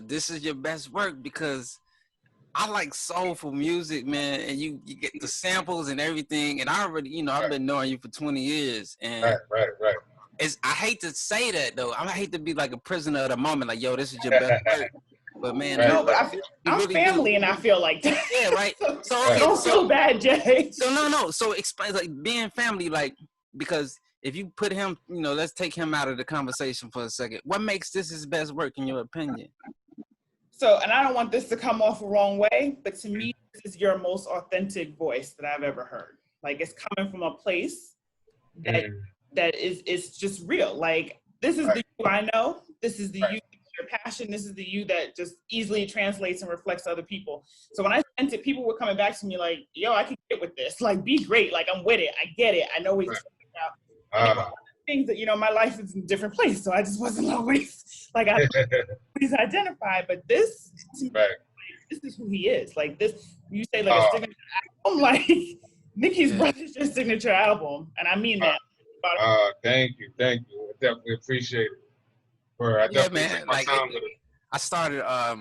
this is your best work because I like soulful music, man, and you get the samples and everything. And I already, I've been knowing you for 20 years, and right. I hate to say that though. I hate to be like a prisoner of the moment, like, yo, this is your best work. But man, no, but I'm really family, and I feel like that. Yeah, right. So okay, don't feel bad, Jay. So no. So explain, like, being family, like, because if you put him, let's take him out of the conversation for a second. What makes this his best work in your opinion? So, and I don't want this to come off the wrong way, but to me, this is your most authentic voice that I've ever heard. Like, it's coming from a place that is just real. Like, this is the you I know. This is the you, your passion. This is the you that just easily translates and reflects other people. So when I sent it, people were coming back to me like, yo, I can get with this. Like, be great. Like, I'm with it. I get it. I know what you're talking about. Things that, my life is in a different place. So I just wasn't always, like, I always identify. But this, this is who he is. Like, this, you say, like, a signature album, like, Nicki's Brother's your signature album. And I mean that. Thank you. I definitely appreciate it. Man. Like, I started, I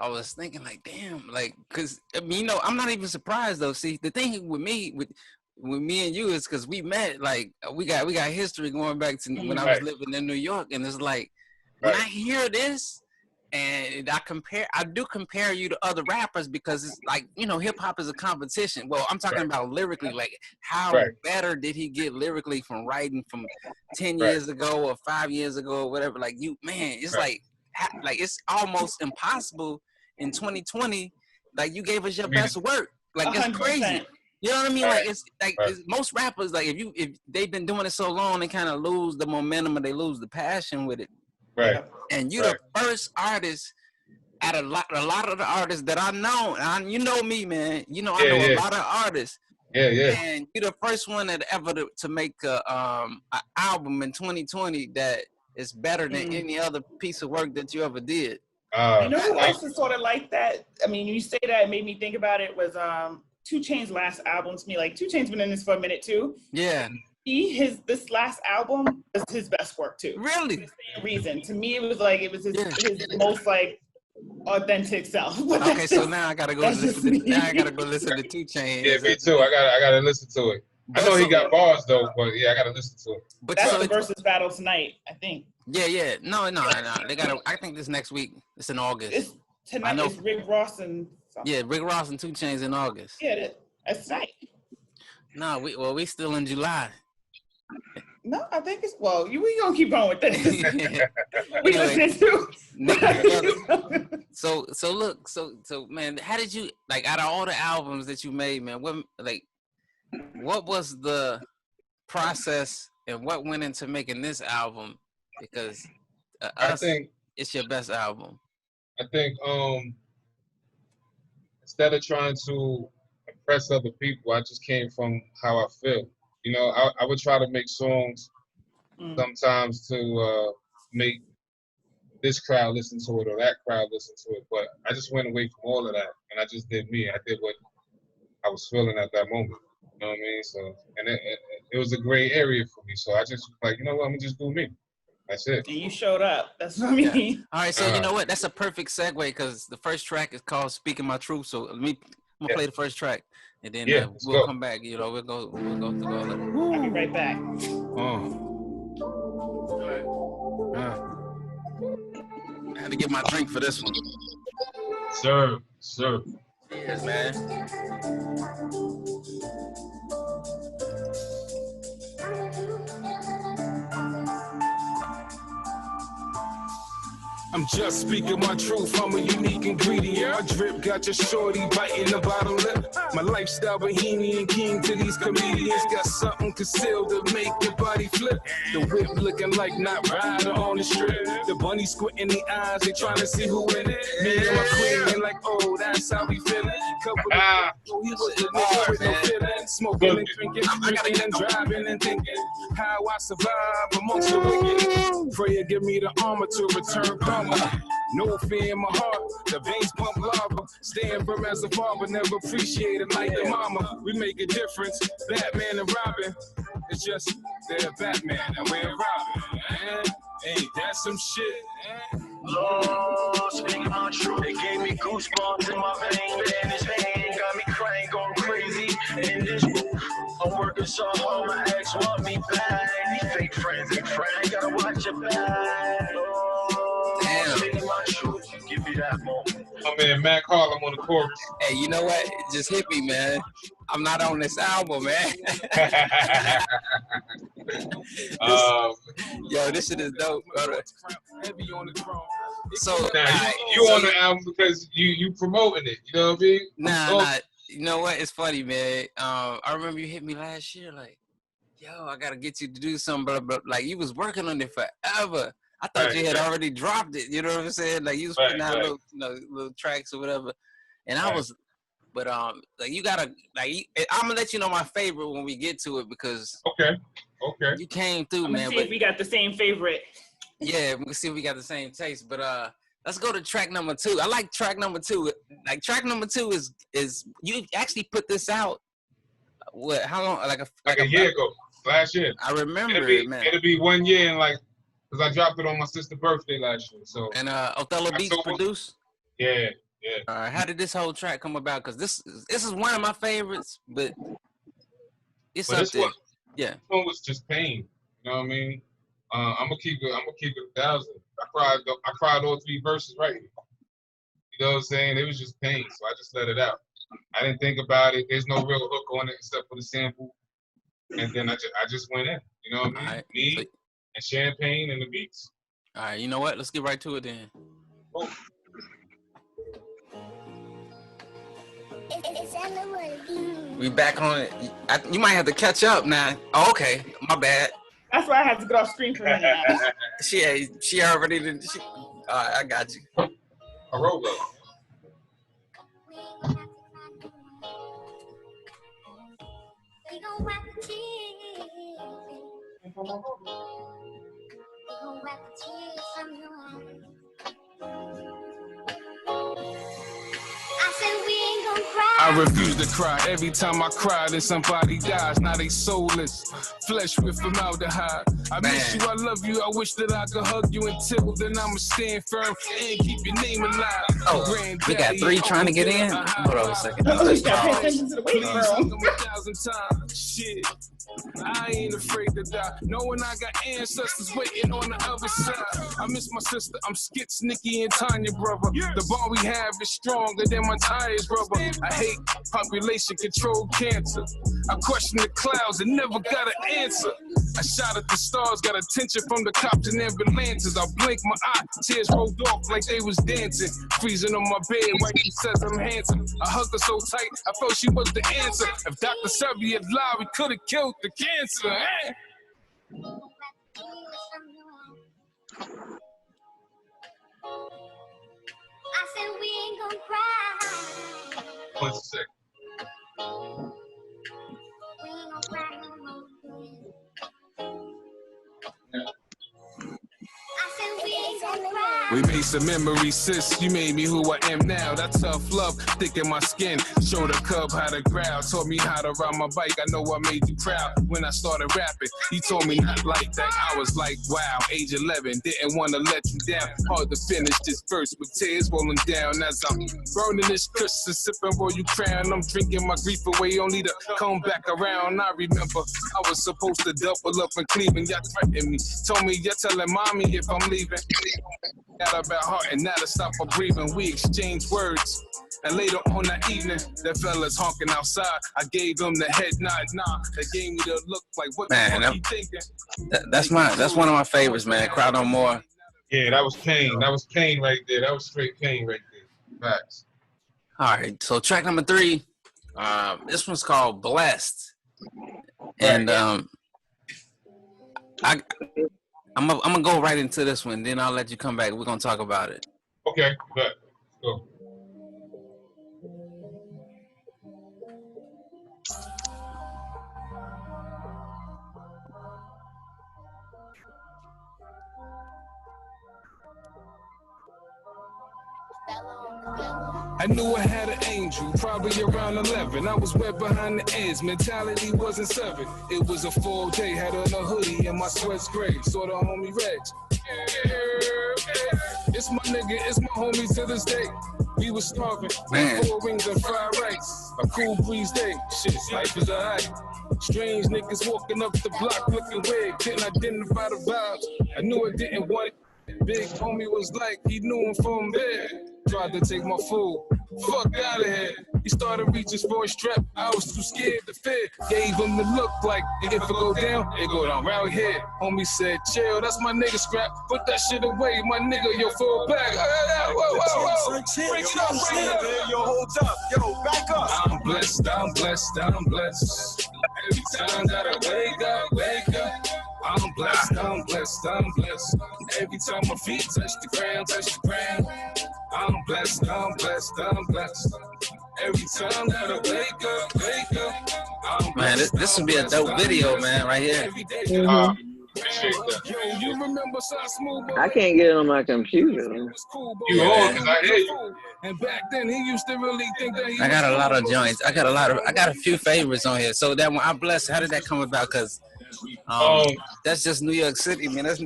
was thinking, like, damn, like, because, I mean, I'm not even surprised, though. See, the thing with me and you is because we met, like, we got history going back to when I was living in New York. And it's like, when I hear this, and I do compare you to other rappers because it's like, hip hop is a competition. Well, I'm talking about lyrically, like, how better did he get lyrically from writing from 10 years ago or 5 years ago or whatever? Like, it's like it's almost impossible in 2020. Like, you gave us your best work. Like, 100%. It's crazy. You know what I mean? Like, it's like most rappers, like, if they've been doing it so long, they kind of lose the momentum and they lose the passion with it. Right. And you're the first artist at a lot of the artists that I know. And you know me, man. I know a lot of artists. Yeah. And you're the first one that ever to make an album in 2020 that is better than any other piece of work that you ever did. You know who else is sort of like that? I mean, you say that, it made me think about it, was 2 Chainz's last album to me. Like, 2 Chainz's been in this for a minute too. Yeah. This last album was his best work too. Really? For the same reason. To me, it was his most, like, authentic self. Okay, so now I gotta go listen to 2 Chainz. Yeah, me too. I gotta listen to it. I know he got bars though, but I gotta listen to it. But that's the versus battle tonight, I think. Yeah. No. They gotta. I think this next week. It's in August. Tonight is Rick Ross and something. Yeah, Rick Ross and 2 Chainz in August. Yeah, that's tonight. No, we still in July. No, I think we gonna keep going with this. We listening to. So look, man, how did you, like, out of all the albums that you made, man, what was the process and what went into making this album? Because I think it's your best album. I think instead of trying to impress other people, I just came from how I feel. I would try to make songs sometimes to make this crowd listen to it or that crowd listen to it, but I just went away from all of that, and I just did me. I did what I was feeling at that moment. You know what I mean? So, and it was a gray area for me. So I just like, you know what? I'm gonna just do me. That's it. And you showed up. That's what I mean. Yeah. All right. So you know what? That's a perfect segue because the first track is called "Speaking My Truth." So I'm gonna play the first track, and then we'll come back. We'll go through all of it. I'll be right back. I had to get my drink for this one. Sir. Cheers, man. I'm just speaking my truth, I'm a unique ingredient. My drip got your shorty biting the bottom lip. My lifestyle bohemian, king to these comedians. Got something concealed to make your body flip. The whip looking like not rider on the strip. The bunny squinting the eyes, they trying to see who in it. Me and my queen, they like, oh, that's how we feeling. Couple of he was the nigga with no feeling. Smoking and drinking and driving and thinking how I survive amongst the wicked. Prayer give me the armor to return karma. No fear in my heart, the veins pump lava. Staying firm as a father, never appreciated like the mama. We make a difference, Batman and Robin. It's just they're Batman and we're Robin. Hey, that's some shit. Lord, speaking my truth. It gave me goosebumps in my veins. In his hand, got me crying, going crazy in this booth. I'm working so hard, my ex want me back. These fake friends ain't friends, gotta watch your back. Lord, speaking my truth. Give me that moment. My man Mac Harlem on the chorus. Hey, you know what? It just hit me, man. I'm not on this album, man. Yo, this shit is dope, brother. So now, you on the album because you promoting it, you know what I mean? Nah. You know what? It's funny, man. I remember you hit me last year, like, yo, I gotta get you to do something, blah, blah. Like, you was working on it forever. I thought you had already dropped it. You know what I'm saying? Like, you was putting out little tracks or whatever. And I was, but like, you gotta, like, I'm gonna let you know my favorite when we get to it because okay, you came through, man. See if we got the same favorite. Yeah, we can see if we got the same taste. But let's go to track number 2. I like track number 2. Like, track number 2 is you actually put this out. What? How long? Like a year ago, last year. I remember it, man. It'll be 1 year and like. Because I dropped it on my sister's birthday last year. So and Othello Beats produced? Yeah. How did this whole track come about? Because this is one of my favorites, but it's up there. Yeah. This one was just pain. You know what I mean? I'm gonna keep it 1,000. I cried all 3 verses right here. You know what I'm saying? It was just pain, so I just let it out. I didn't think about it. There's no real hook on it except for the sample. And then I just went in. You know what I mean? Right. Me and Champagne and the beats. All right, you know what? Let's get right to it then. Oh. We back on it. You might have to catch up now. Oh, okay, my bad. That's why I had to get off screen for a minute. She already did. All right, I got you. A robo. I refuse to cry. Every time I cry, then somebody dies. Now they soulless, flesh with formaldehyde. I miss you, I love you. I wish that I could hug you until then. I'ma stand firm and keep your name alive. Oh, we got 3 trying to get in. Hold on a second. Oh, you gotta pay attention to the wait, bro. Shit, I ain't afraid to die. Knowing I got ancestors waiting on the other side. I miss my sister. I'm Skits, Nikki, and Tanya, brother. The bond we have is stronger than my tires, brother. I hate population control cancer. I question the clouds and never got an answer. I shot at the stars, got attention from the cops and ambulances. I blinked my eye, tears rolled off like they was dancing. Freezing on my bed, wifey says I'm handsome. I hugged her so tight, I felt she was the answer. If Dr. Sebi had lied, we could have killed the cancer. Eh? I said we ain't gonna cry. 1 second. We ain't gonna cry no more. We made some memories, sis. You made me who I am now. That tough love, thick in my skin. Showed a cub how to growl. Taught me how to ride my bike. I know I made you proud when I started rapping. He told me not like that. I was like, wow, age 11. Didn't want to let you down. Hard to finish this verse with tears rolling down as I'm burning this kush and sipping Royal Crown. I'm drinking my grief away, only to come back around. I remember I was supposed to double up in Cleveland. Y'all threatened me. Told me you're telling mommy if I'm leaving. Got about heart and now to stop my breathing. We exchanged words. And later on that evening, that fella's honking outside. I gave him the head nod. Nah, they gave me the look like what the fuck he thinking. That's one of my favorites, man. Cry No More. Yeah, that was pain. That was pain right there. That was straight pain right there. Facts. All right, so track number 3. This one's called Blessed. And I'm gonna go right into this one, then I'll let you come back. We're gonna talk about it. Okay, good. Go. I knew I had an angel, probably around 11. I was wet behind the ears, mentality wasn't 7. It was a full day, had on a hoodie and my sweat's gray. Saw the homie Reg. It's my nigga, it's my homie to this day. We was starving, Man. 4 wings and fried rice. A cool breeze day, shit, life is alright. Strange niggas walking up the block looking weird, couldn't identify the vibes. I knew I didn't want it. Big homie was like, he knew him from there. Tried to take my food, fuck out of here. He started reaching for a strap, I was too scared to fear. Gave him the look like, if it go down, it go down round here. Homie said, chill, that's my nigga scrap. Put that shit away, my nigga, yo, fall back. Whoa. Break it up, break it up. Yo, hold up, yo, back up. I'm blessed, I'm blessed, I'm blessed. Every time that I wake up. I'm blessed, I'm blessed, I'm blessed. Every time my feet touch the ground. I'm blessed, I'm blessed, I'm blessed. Every time that I wake up. I'm Man, this would be a dope video, man, right here. Appreciate that. Yo, you remember Smooth? I can't get it on my computer. You on, because I hear you. And back then he used to really think that he I got a lot of joints. I got a few favorites on here. So that one, I'm blessed. How did that come about? Because that's just New York City, man. That's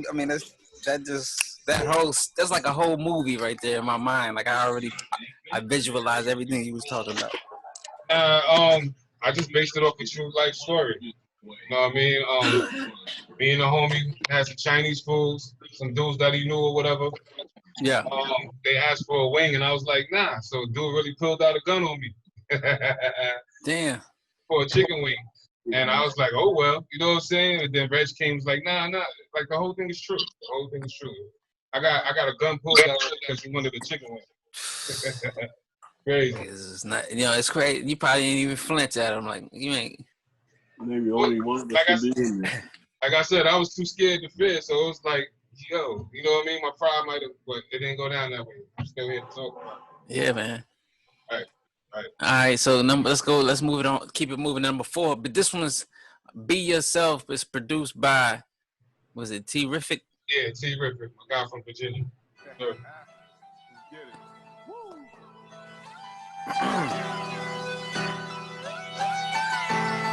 like a whole movie right there in my mind. Like I visualized everything he was talking about. I just based it off a true life story. You know what I mean? Me and a homie had some Chinese foods, some dudes that he knew or whatever. Yeah. They asked for a wing, and I was like, nah. So dude really pulled out a gun on me. Damn. For a chicken wing. And I was like, oh, well, you know what I'm saying? And then Reg came was like, nah, like the whole thing is true. The whole thing is true. I got a gun pulled out because he wanted a chicken wing. Crazy. It's not, it's crazy. You probably ain't even flinch at him. Like, you ain't. Maybe only one. Like I said, I was too scared to fear. So it was like, yo, you know what I mean? My pride might have, but it didn't go down that way. I'm still here to talk about it. Yeah, man. All right. So let's move it on. Keep it moving. Number 4. But this one's Be Yourself. It's produced by, was it T-Rific? Yeah, T-Rific, a guy from Virginia. Sure.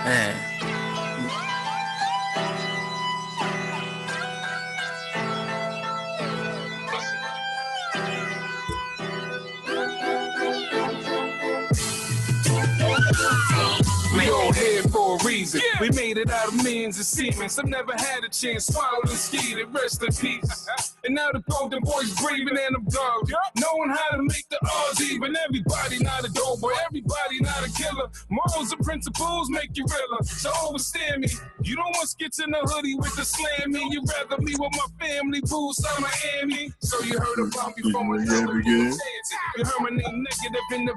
Man. We all here for a reason. Yeah. We made it out of millions of semen. Some never had a chance, swallowed and skied it, rest in peace. And now the golden boys breathing and I'm dog. Knowing how to make the odds even. Everybody not a dope boy, everybody not a killer. Morals and principles make you realer. So overstand me. You don't want skits in the hoodie with the slam me. You rather me with my family, booze on Miami. So you heard about me from another. You heard my name negative in the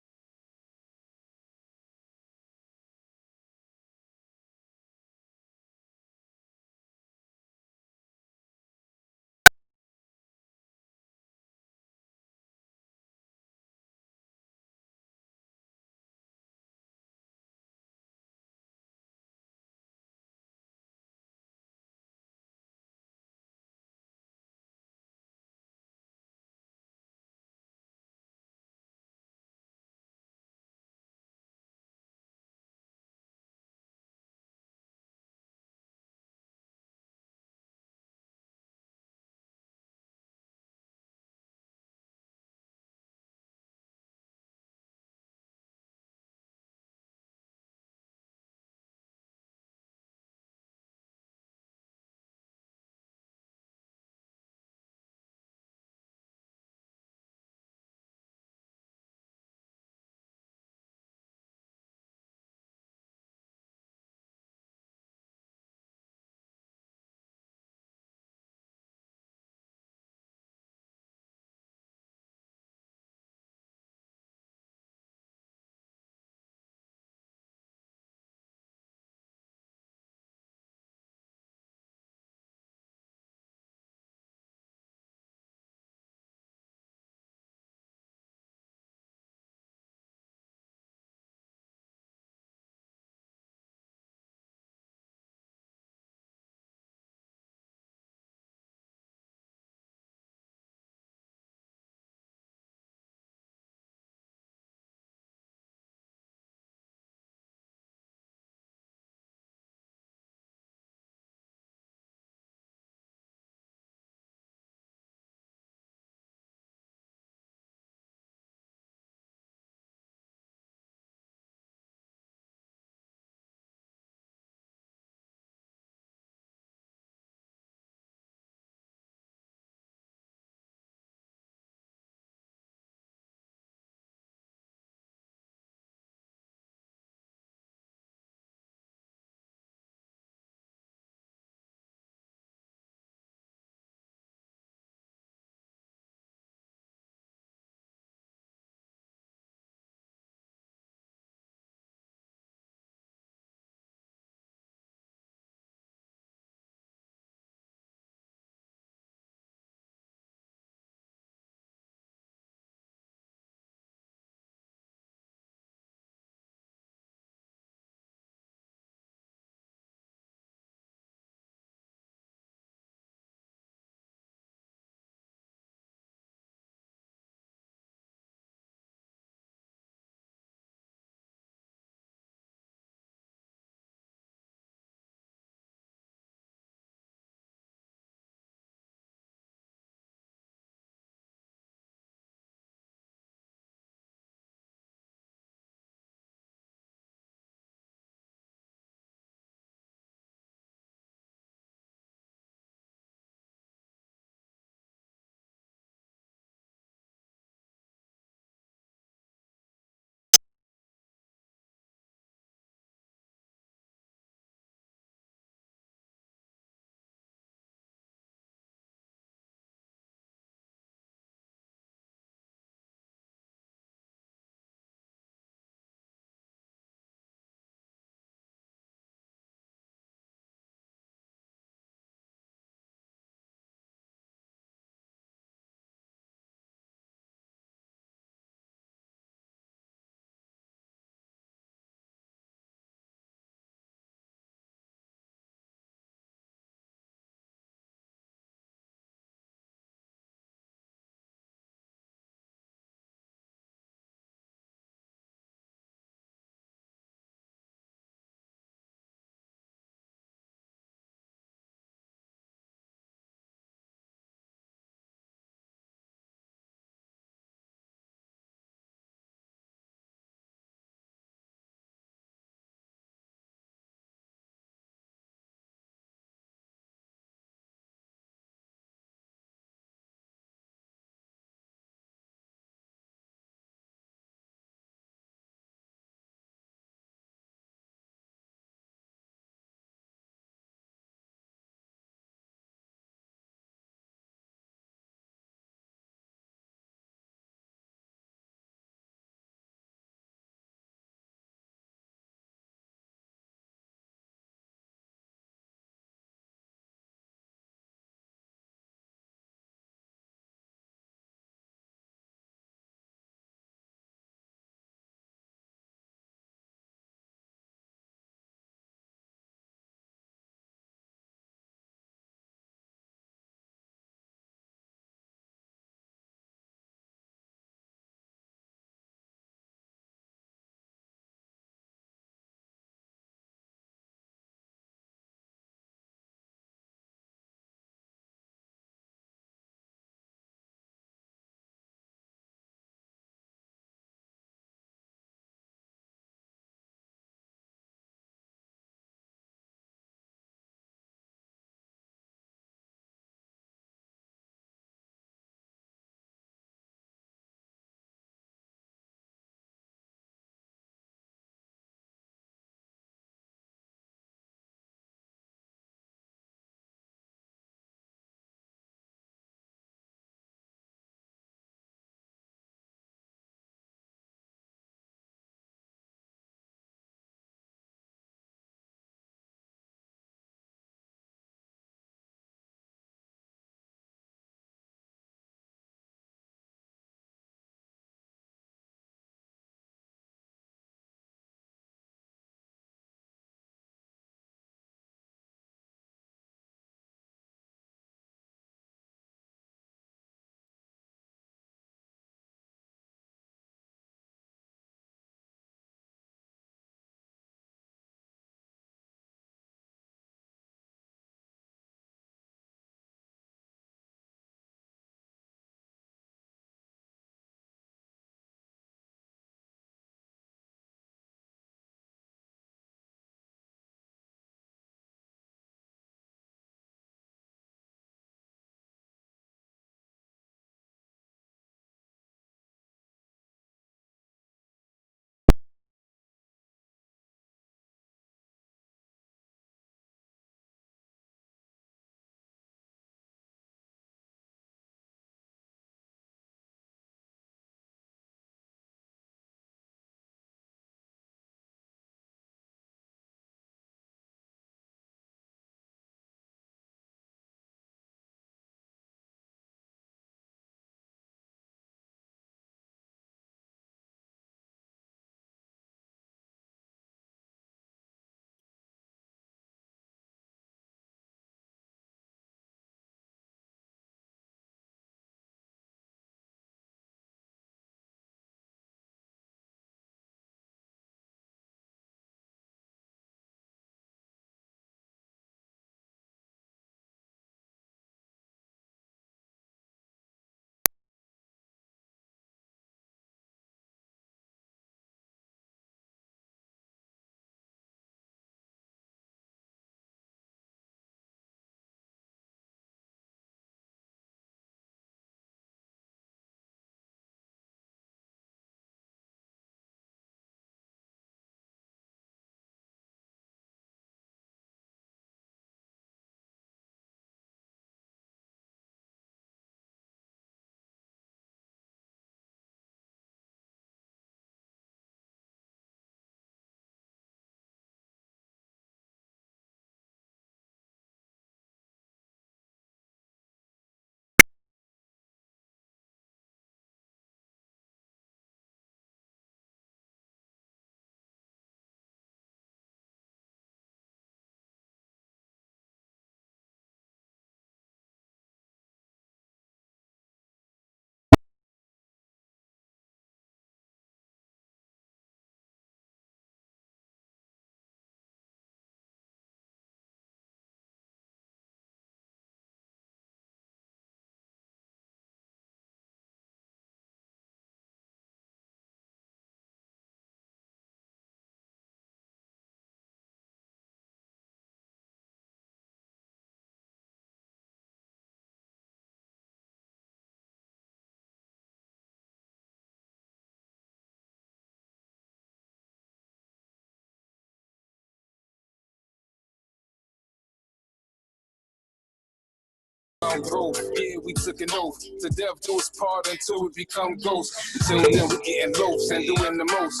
about growth. Yeah, we took an oath to death do us part until we become ghosts. Until then, we getting loafs and doing the most.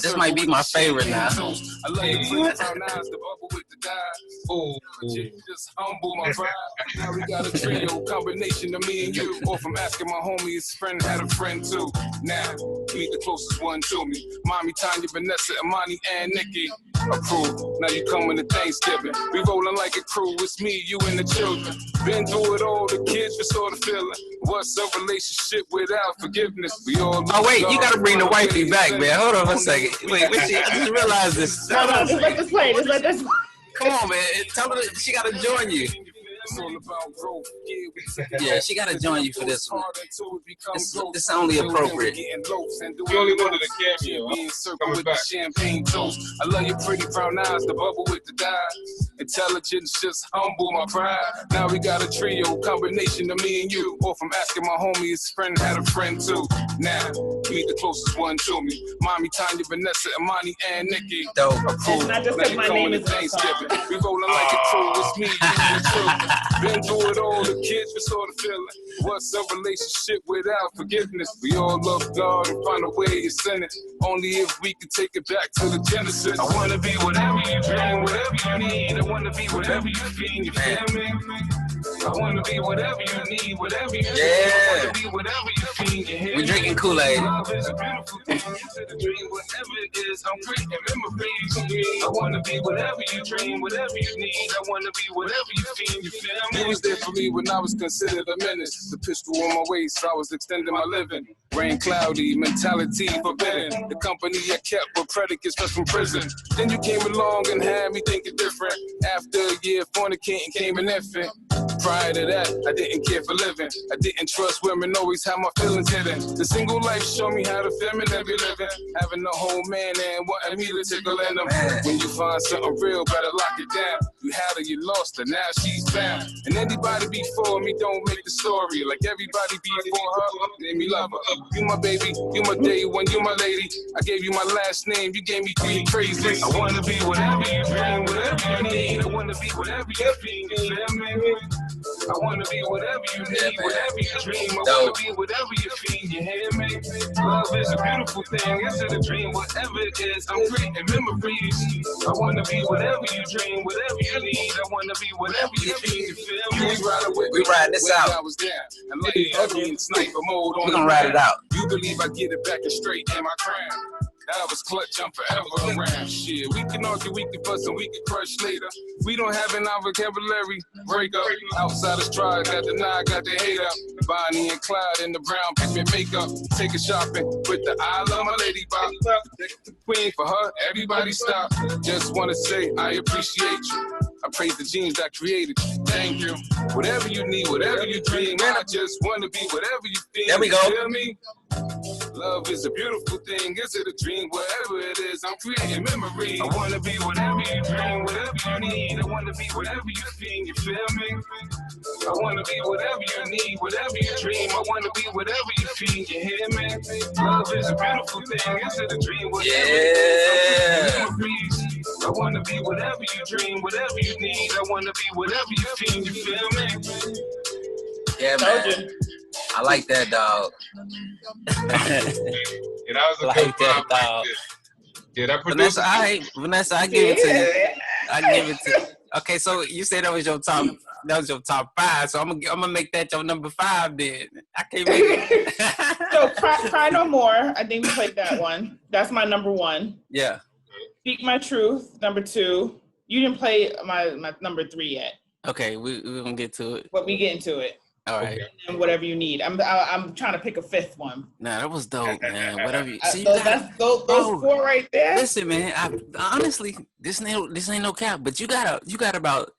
This might be my favorite now. I love your pretty brown eyes, the bubble with the dye. Oh, just humble my pride. Now we got a trio combination of me and you. Or from asking my homie, his friend had a friend too. Now, meet the closest one to me. Mommy, Tanya, Vanessa, Imani, and Nikki. Approved. Now you coming to Thanksgiving. We rolling like a crew. It's me, you, and the children. Been through it all. The kids for sort of feeling. What's a relationship without forgiveness? We all. Oh wait, you gotta bring the wifey back, man. Hold on a second. Wait, I just realized this. No, just let this play. Just let this. Come on, man. Tell her she gotta join you. It's all about growth. Yeah, she gotta join you for this one. It's only appropriate. You only wanted a cameo. Coming back. Champagne toast. I love your pretty brown eyes, the bubble with the dye. Intelligence just humble my pride. Now we got a trio combination of me and you. Or from asking my homie, his friend had a friend too. Now meet the closest one to me. Mommy, Tanya, Vanessa, Imani, and Nikki. Dope. It's not just because my name is Thanksgiving. We rolling like a crew. It's me, you, and the children. Been through it all, the kids were sort of feeling. What's a relationship without forgiveness? We all love God and find a way to send it. Only if we can take it back to the Genesis. I wanna be whatever you dream, whatever you need. I wanna be whatever you feel, you feel me? I wanna be whatever you need, whatever you need. I wanna be whatever you feel, you hear me? We're drinking Kool-Aid. Love is a beautiful thing. It's a dream, whatever it is. I'm creating memories. I wanna be whatever you dream, whatever you need. I wanna be whatever you feel, you feel me? You was there for me when I was considered a menace. The pistol on my waist, I was extending my living. Rain cloudy, mentality forbidden. The company I kept were predicates just from prison. Then you came along and had me thinking different. After a year, fornicating came an infant. Prior to that, I didn't care for living. I didn't trust women, always had my feelings hidden. The single life showed me how to feminine be living. Having a whole man and wanting me to tickle in them. When you find something real, better lock it down. You had her, you lost her, now she's found. And anybody before me don't make the story. Like everybody before her, made me love her. You my baby, you my day one, you my lady. I gave you my last name, you gave me 3 crazy. I wanna be whatever you dream, whatever you need. I wanna be whatever you feel, you feel me? I wanna be whatever you need, whatever you dream. I wanna be whatever you feel, you hear me? Love is a beautiful thing, it's a dream, whatever it is. I'm creating memories. I wanna be whatever you dream, whatever you need. I wanna be whatever you feel, you feel me? We riding this out. I was down, and like heavy in sniper mode on. We're gonna ride it out. You believe I get it back and straight in my crown. That was clutch, I'm forever around. Shit, we can argue, we can fuss, and we can crush later. We don't have in our vocabulary. Break up. Outsiders try, got the nine, got the hate up. Bonnie and Clyde in the brown pigment makeup. Take a shopping with the I love my lady Bob. The queen for her, everybody stop. Just wanna say I appreciate you. I praise the genes that created you. Thank you. Whatever you need, whatever you dream, I just wanna be whatever you feel. There we go. You feel me? Love is a beautiful thing, is it a dream? Whatever it is, I'm creating memories. I wanna be whatever you dream, whatever you need. I wanna be whatever you feel, you feel me? I wanna be whatever you need, whatever you dream. I wanna be whatever you feel, you hear me? Love is a beautiful thing, is it a dream? Whatever it is, I'm creating memories. I wanna be whatever you dream, whatever you need. I wanna be whatever you feel, you feel me? Yeah, man. I like that, dog. Yeah, that was a good that, dog. Yeah, that Vanessa, I give it to you. I give it to you. Okay, so you said that was your top. That was your top 5. So I'm gonna make that your number 5 then. I can't make it. So Cry No More. I think we played that one. That's my number 1. Yeah. Speak My Truth, number 2. You didn't play my number 3 yet. Okay, we're gonna get to it. But we get into it. All right. And whatever you need. I'm trying to pick a 5th one. Nah, that was dope, man. Whatever you see. Those 4 right there. Listen, man. Honestly, this ain't no cap, but you got about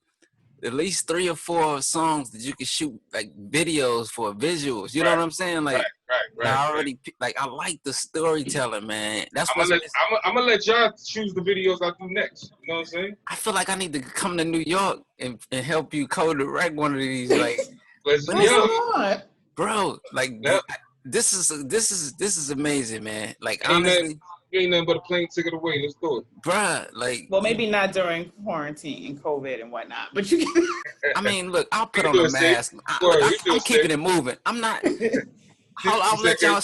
at least 3 or 4 songs that you can shoot like videos for visuals. You know what I'm saying? Like, right. I already I like the storytelling, man. That's I'm gonna let y'all choose the videos I do next. You know what I'm saying? I feel like I need to come to New York and help you co-direct one of these. Like, Bro, like this is amazing, man. Like, honestly, You ain't nothing but a plane ticket away. Let's do it. Bruh, like. Well, maybe not during quarantine and COVID and whatnot, but you can. I mean, look, I'll put on a mask. I'm keeping it moving. I'm not. I'll let y'all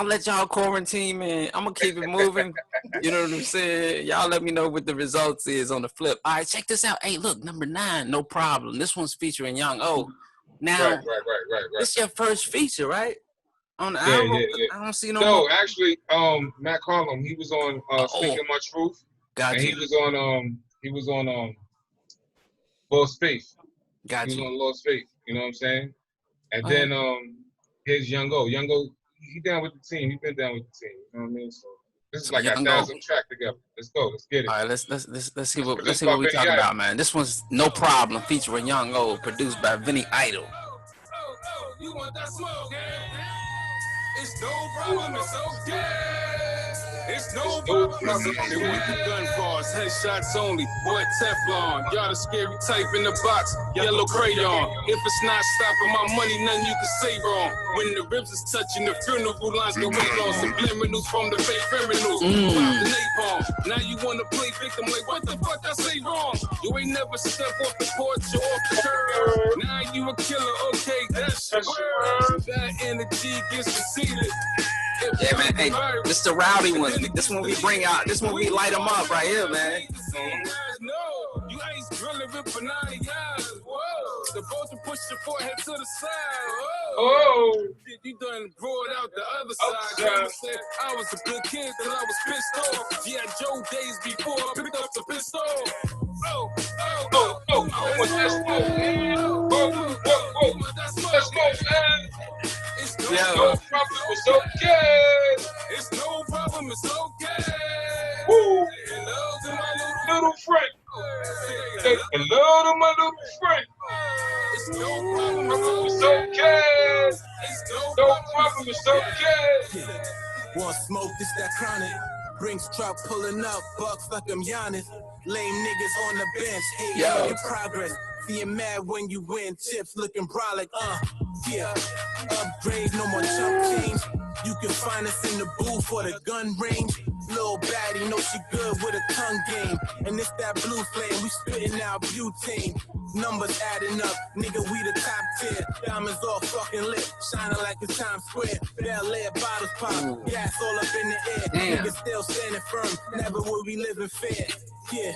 let y'all quarantine, man. I'm gonna keep it moving. You know what I'm saying? Y'all let me know what the results is on the flip. All right, check this out. Hey, look, number 9, no problem. This one's featuring Young O. Now, right. This your first feature, right? On the album? Yeah. I don't see no. No, actually, Matt Harlem, he was on Speaking My Truth. Gotcha. And he was on Lost Faith. Gotcha. He was on Lost Faith. You know what I'm saying? And then here's Young O. Young O, he down with the team. He been down with the team. You know what I mean? So this is like our 1,000 track together. Let's go. Let's get it. All right, let's see what we talking about, man. This one's No Problem featuring Young O, produced by Vinny Idol. You want that smoke, it's no problem, it's okay. It's no problem, it's okay. With the gun bars, headshots only, boy Teflon. Y'all the scary type in the box, yellow crayon. If it's not stopping my money, nothing you can say wrong. When the ribs is touching, the funeral lines go wait on. Subliminals from the fake criminals. The napalm. Now you wanna play victim, like what the fuck I say wrong? You ain't never step off the porch or off the curb. Now you a killer, okay, that's your word. That energy gets conceded. Yeah, man. Hey, this the rowdy one. This one we bring out. This one we light them up right here, man. No, you ain't drilling with for 9 years. Whoa, the boat to push your forehead to the side. Oh, you done brought out the other side. Said I was a good kid till I was pissed off. G.I. Joe days before I picked up the pistol. Oh, what's that smoke? Let's go, man. No problem, it's okay. It's no problem, it's okay. Woo! Hello to my little friend. Hello to my little friend. It's no problem, it's okay. It's no problem, it's okay. Want smoke, this that chronic. Brinks truck pulling up, bucks like I'm Giannis. Lame niggas on the bench, hating on your progress. Being mad when you win, chips looking brolic, yeah. Upgrade, no more chump change. You can find us in the booth for the gun range. Little baddie, know she good with a tongue game. And it's that blue flame, we spitting out butane. Numbers adding up, nigga, we the top tier. Diamonds all fucking lit, shining like it's Times Square. Bel Air bottles pop, gas all up in the air. Niggas still standing firm, never will we live in fear. Yeah.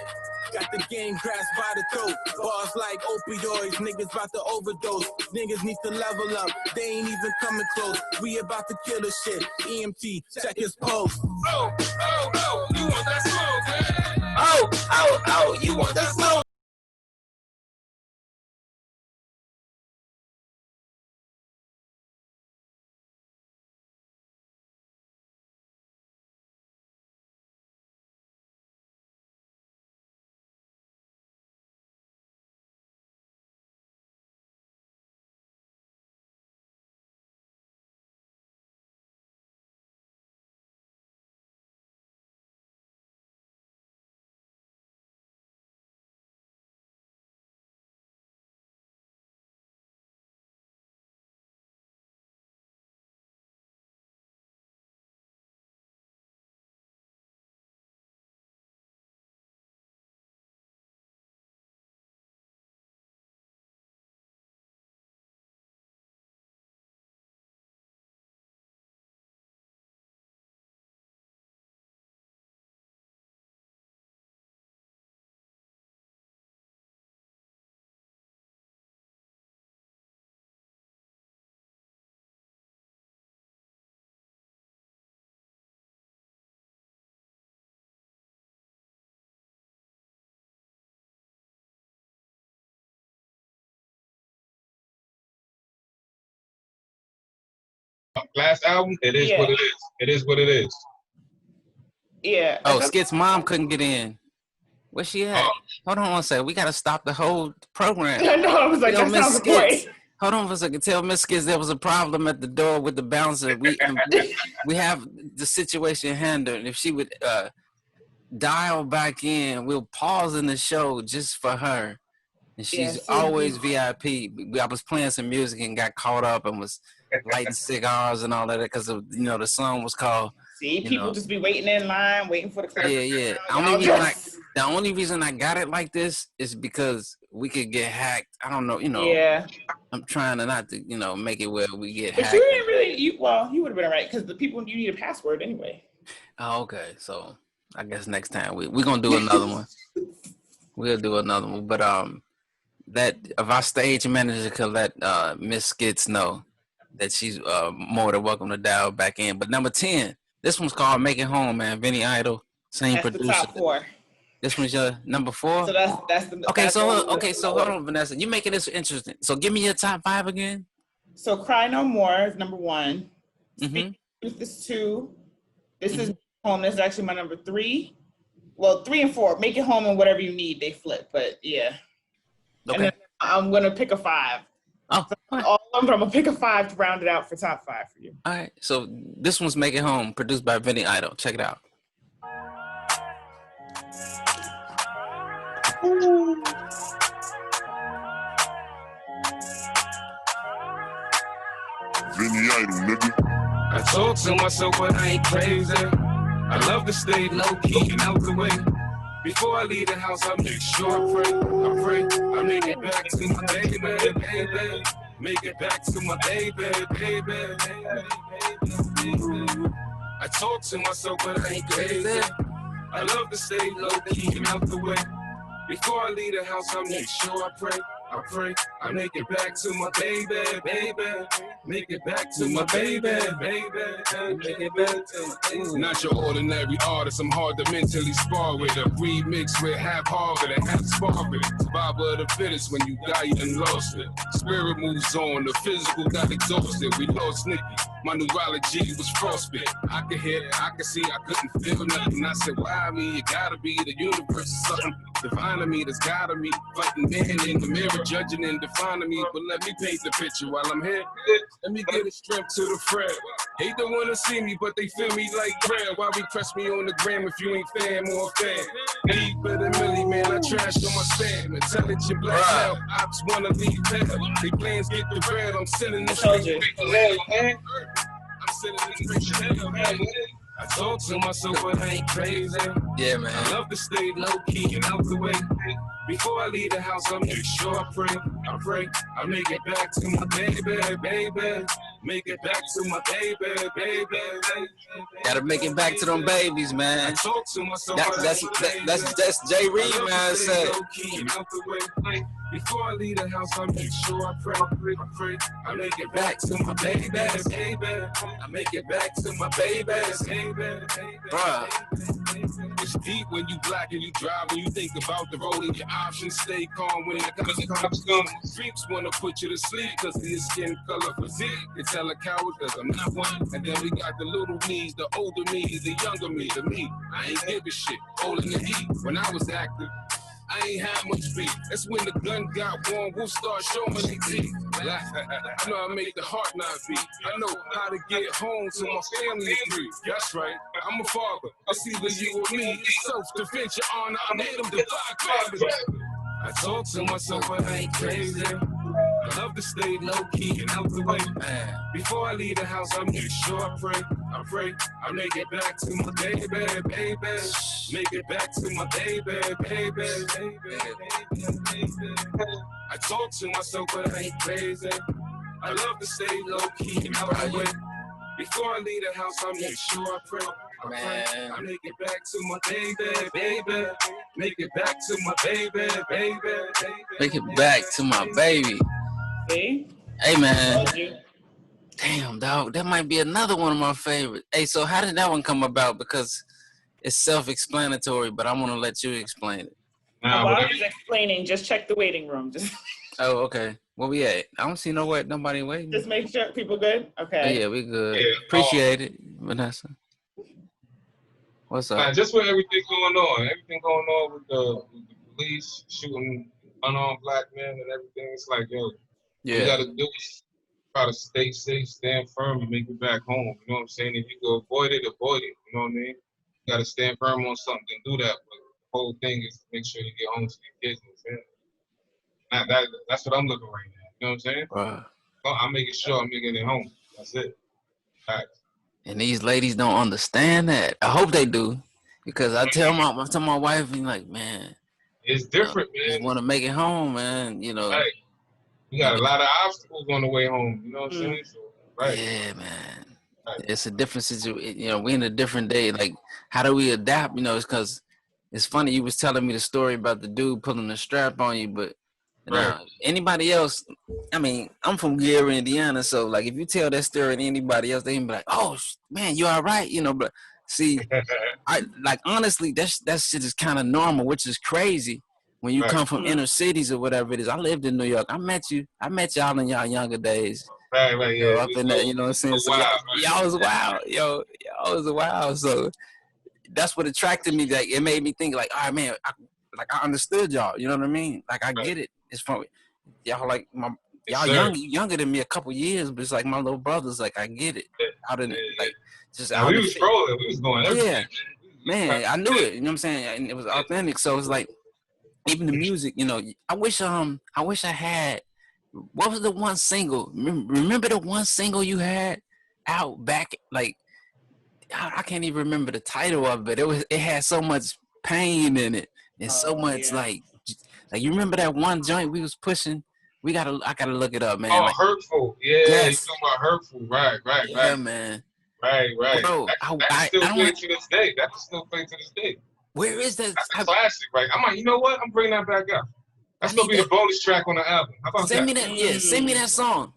Got the game grasped by the throat. Bars like opioids, niggas about to overdose. Niggas need to level up, they ain't even coming close. We about to kill the shit. EMT, check his pulse. Oh, you want that smoke, man? Oh, you want that smoke? Last album, it is what it is. It is what it is. Yeah. Oh, Skit's mom couldn't get in. Where's she at? Hold on one second. We gotta stop the whole program. I know. I was like, that sounds great. Hold on for a second. Tell Miss Skitz there was a problem at the door with the bouncer. We have the situation handled. If she would dial back in, we'll pause in the show just for her. And she's always VIP. I was playing some music and got caught up and was lighting cigars and all that because of, the song was called See, people just be waiting in line, waiting for the clerk. Yeah. The only reason I got it like this is because we could get hacked. I don't know, Yeah. I'm trying to not to, make it where we get but hacked. You didn't really, you would have been all right because the people, you need a password anyway. Oh, okay. So I guess next time we're going to do another one. We'll do another one. But that if our stage manager could let Miss Skitz know that she's more than welcome to dial back in. But number 10, this one's called Make It Home, man. Vinny Idol, same that's producer. The top 4. This one's your number 4? So that's the okay. That's So hold on, Vanessa. You're making this interesting. So give me your top 5 again. So Cry No More is number 1. Mm-hmm. Truth is 2. This is Home. This is actually my number 3. Well, 3 and 4. Make It Home and Whatever You Need. They flip, but yeah. Okay. And then I'm gonna pick a 5. Oh, so I'm gonna pick a 5 to round it out for top 5 for you. All right. So this one's Make It Home, produced by Vinny Idol. Check it out. Vinny Idol, nigga. I talk to myself, but I ain't crazy. I love to stay low key and out the way. Before I leave the house, I make sure I pray. I make it back to my baby. Make it back to my baby. I talk to myself, but I ain't crazy. I love to stay low key and out the way. Before I leave the house, I make sure I pray. I make it back to my baby. Make it back to my baby. Make it back to not your ordinary artist. I'm hard to mentally spar with. A remix with half Harvard and half Sparkman. Survival of the fittest. When you die, you done lost it. Spirit moves on. The physical got exhausted. We lost Nicky. My neurology was frostbit. I could hear, I could see, I couldn't feel nothing. I said, why me? It gotta be the universe or something divine to me. That's gotta me. Fighting men in the mirror, judging and defining me. But let me paint the picture while I'm here. Let me get a strength to the frail. Hate don't wanna see me, but they feel me like prayer. Why we press me on the gram if you ain't fan or fan? Deeper than Millie, man, I trashed on my spam. Intelligent black male, ops wanna leave pale. They plans get the bread, I'm sending this straight. I'm sending this straight. I talk to myself, but I ain't crazy. Yeah, man. I love to stay low key and out the way. Before I leave the house, I make sure I pray. I make it back to my baby. Make it back to my baby. Gotta make it back to them babies, man. I talk to myself. That's Jreed, man. Said. Before I leave the house, I make sure I pray. I make it back to my baby. I make it back to my baby. Bruh. It's deep when you black and you drive, when you think about the road and your options. Stay calm when the cops come. Streets wanna put you to sleep cause of your skin color physique. They tell a coward cause I'm not one. And then we got the little me's, the older me, the younger me, the me. I ain't give a shit, holding the heat. When I was active, I ain't had much beat. That's when the gun got warm, we'll start showing their teeth. I know I make the heart not beat. I know how to get home to my family free. That's right, I'm a father. It's either you or me. It's self-defense, your honor. I made them divide fathers. I talk to myself, but I ain't crazy. I love to stay low key and out the way. Before I leave the house, I make sure I pray. I make it back to my baby. Make it back to my baby. I talk to myself, but I ain't crazy. I love to stay low key and out the way. Before I leave the house, I make sure I pray. Man. I make it back to my baby. Make it back to my baby. Make it back to my baby. See? Hey, man. Damn, dog. That might be another one of my favorites. Hey, so how did that one come about? Because it's self-explanatory, but I want to let you explain it. While I was explaining, just check the waiting room. Oh, okay. Where we at? I don't see nobody waiting. Just make sure people good? Okay. Oh, yeah, we good. Yeah. Appreciate it, Vanessa. What's up? Just with everything going on with the police shooting unarmed black men and everything, it's like, yo, yeah. You gotta do is try to stay safe, stand firm, and make it back home. You know what I'm saying? If you go avoid it. You know what I mean? You gotta stand firm on something and do that. But the whole thing is to make sure you get home to your kids and family. That's what I'm looking right now. You know what I'm saying? Wow. I'm making sure I'm making it home. That's it. Facts. And these ladies don't understand that. I hope they do, because I tell my wife, and like, man, it's different, just man. want to make it home, man. Right. You got a lot of obstacles on the way home. You know what I'm saying? So, right. Yeah, man. Right. It's a different situation. We're in a different day. Like, how do we adapt? It's because it's funny. You was telling me the story about the dude pulling the strap on you, but now anybody else, I mean, I'm from Gary, Indiana, so like if you tell that story to anybody else, they can be like, "Oh man, you all right?" But see, I like honestly, that shit is kind of normal, which is crazy when you come from inner cities or whatever it is. I lived in New York. I met y'all in y'all younger days. Right, yeah. Up in that, you know what I'm saying? So y'all was wild, y'all was wild. So that's what attracted me. Like it made me think, like, all right, man, I understood y'all. You know what I mean? Like I get it. It's from y'all, like y'all younger than me a couple years, but it's like my little brothers. Like I get it. Out in like just out. We was trolling. We was going everything. Yeah, man, I knew it. You know what I'm saying? And it was authentic. So it's like even the music. I wish I had. What was the one single? Remember the one single you had out back? Like I can't even remember the title of it. It had so much pain in it and so much like you remember that one joint we was pushing? I gotta look it up, man. Oh, like, Hurtful. Yeah, yes. You talking about Hurtful. Right. Yeah, man. Right. Bro, that still play to this day. That can still play to this day. Where is that? That's a classic, right? I'm like, you know what? I'm bringing that back up. That's gonna be the bonus track on the album. How about send me that? Yeah, send me that song.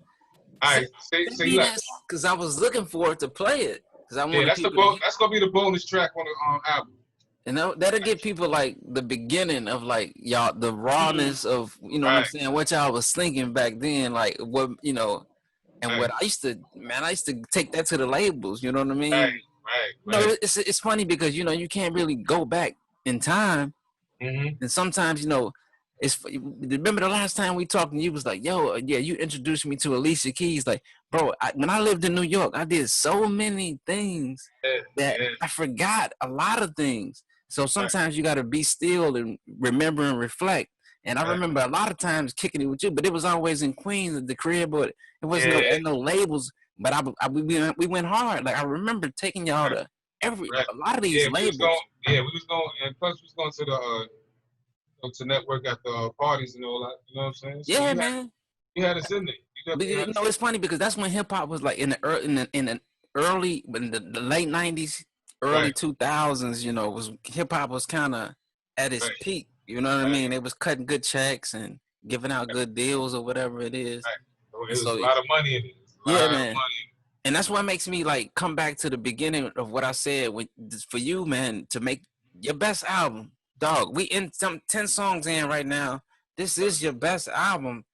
All right, say that. Because I was looking for it to play it. Because I want that's gonna be the bonus track on the album. And that'll get people like the beginning of like y'all, the rawness of, you know what I'm saying, what y'all was thinking back then, like what, and what I used to take that to the labels, you know what I mean? Right. It's funny because, you can't really go back in time. Mm-hmm. And sometimes, remember the last time we talked and you was like, yo, yeah, you introduced me to Alicia Keys. Like, bro, when I lived in New York, I did so many things that I forgot a lot of things. So sometimes you got to be still and remember and reflect. And I remember a lot of times kicking it with you, but it was always in Queens at the crib, but it wasn't no labels. But we went hard. Like I remember taking y'all to a lot of these labels. We was going, and plus we was going to to network at the parties and all that. You know what I'm saying? So yeah, man. You had us in there. It's funny because that's when hip hop was like in the late '90s, early 2000s. Was hip hop was kind of at its peak. You know what I mean? It was cutting good checks and giving out good deals or whatever it is. Right. There's a lot of money in it. Yeah, man. And that's what makes me like come back to the beginning of what I said. For you, man, to make your best album, dog. We in some 10 songs in right now. This is your best album.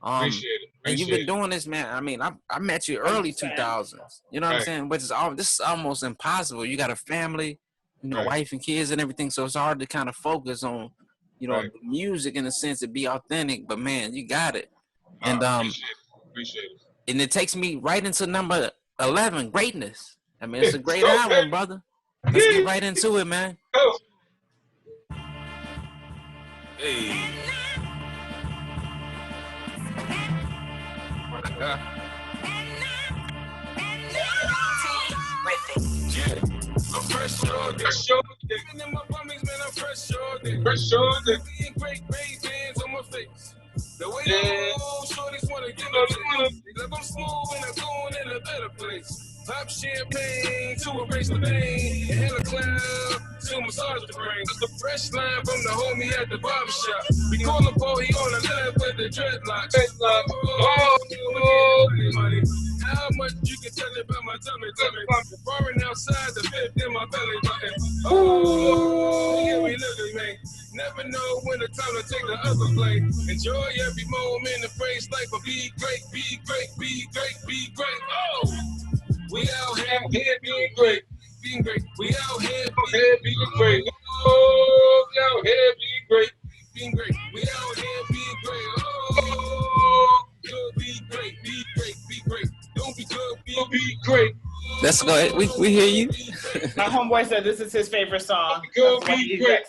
Appreciate it. And you've been doing this, man. I mean, I met you early 2000s. You know what I'm saying? Which is this is almost impossible. You got a family, wife and kids and everything. So it's hard to kind of focus on, music in a sense to be authentic. But man, you got it. And appreciate it. And it takes me right into number 11, greatness. I mean, it's a great album, brother. Let's get right into it, man. Hey. Fresh on my face. The way shorties wanna get like I'm smooth and I'm going in a better place. Pop champagne to erase the pain. Inhale a cloud to massage the brain. Just a fresh line from the homie at the barbershop. We call him Bo, he on the left with the dreadlocks. Money. How much you can tell about my tummy? Roaring outside the fifth in my belly button. Yeah, we living, man. Never know when the time to take the other play. Enjoy every moment and phrase life, but be great, be great, be great, be great. Oh, we out here being great, being great. We out here being great. Oh, we out here being great, being great. We out here being great. Oh, good, be great, be great, be great. Don't be good, be great. Let's go ahead. We hear you. My homeboy said this is his favorite song. Good, be great.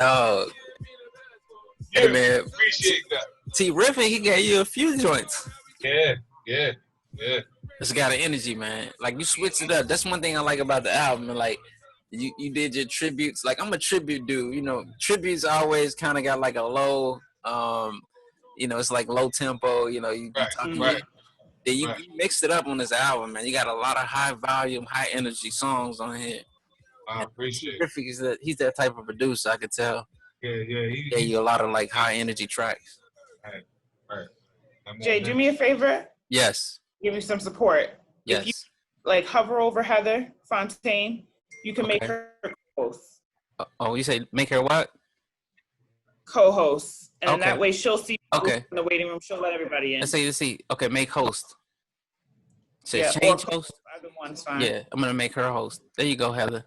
Oh, hey man, appreciate that. T. Riffin, he gave you a few joints. Yeah. It's got an energy, man. Like you switch it up. That's one thing I like about the album. And like you did your tributes. Like I'm a tribute dude. You know, tributes always kind of got like a low. You know, it's like low tempo. You know, you talking. Right. Then you mixed it up on this album, man. You got a lot of high volume, high energy songs on here. I appreciate it. He's that type of producer. I could tell. Yeah. He gave you a lot of like high energy tracks. Right. Jay, do me a favor. Yes. Give me some support. Yes. If you like hover over Heather Fontaine, you can make her co-host. Oh, you say make her what? Co-host, and that way she'll see in the waiting room. She'll let everybody in. Let's see. Okay, make host. Say Yeah, change host. Either one's fine. Yeah, I'm gonna make her host. There you go, Heather.